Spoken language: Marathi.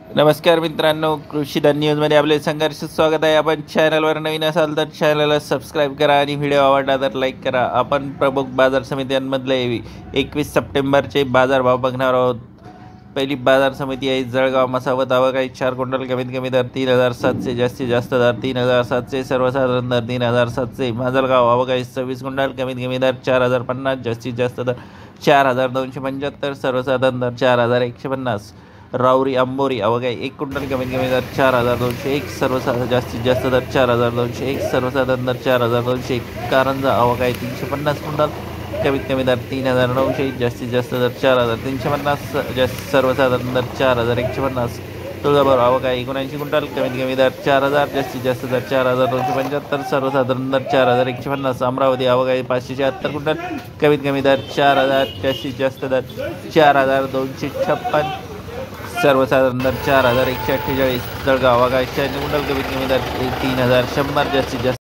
नमस्कार मित्रांनो, कृषीधन न्यूजमध्ये आपले संघर्ष स्वागत आहे. आपण चॅनलवर नवीन असाल तर चॅनलला सबस्क्राईब करा आणि व्हिडिओ आवडला तर लाईक करा. आपण प्रमुख बाजार समित्यांमधले 21 सप्टेंबरचे बाजारभाव बघणार आहोत. पहिली बाजार समिती आहे जळगाव. मसावत आवक आहे 4 क्विंटल, कमीत कमी दर 3,700, जास्तीत जास्त दर 3,700, सर्वसाधारण दर 3,700. माजलगाव आवक आहे 26 क्विंटल, कमीत कमी दर 4,050, जास्तीत जास्त दर 4,275, सर्वसाधारण दर 4,150. राऊरी आंबोरी आवक आहे 1 क्विंटल, कमीत कमी दर 4,201, सर्वसाधारण जास्तीत जास्त दर 4,201, सर्वसाधारण दर 4,201. कारंजा आवक आहे 350 क्विंटल, कमीत कमी दर 3,900, जास्तीत जास्त दर 4,350, सर्वसाधारण दर 4,150. तुळजापूर आवक आहे 79 क्विंटल, कमीत कमी दर 4,000, जास्तीत जास्त दर 4,275, सर्वसाधारण दर 4,150. अमरावती आवक आहे 576 क्विंटल, कमीत कमी दर 4,000, जास्तीत जास्त दर 4,256, सर्वसाधारण दर 4,148. जळगाव आवक आहे 96 क्विंटल, कमीत कमी दर 3,100, जास्तीत जास्त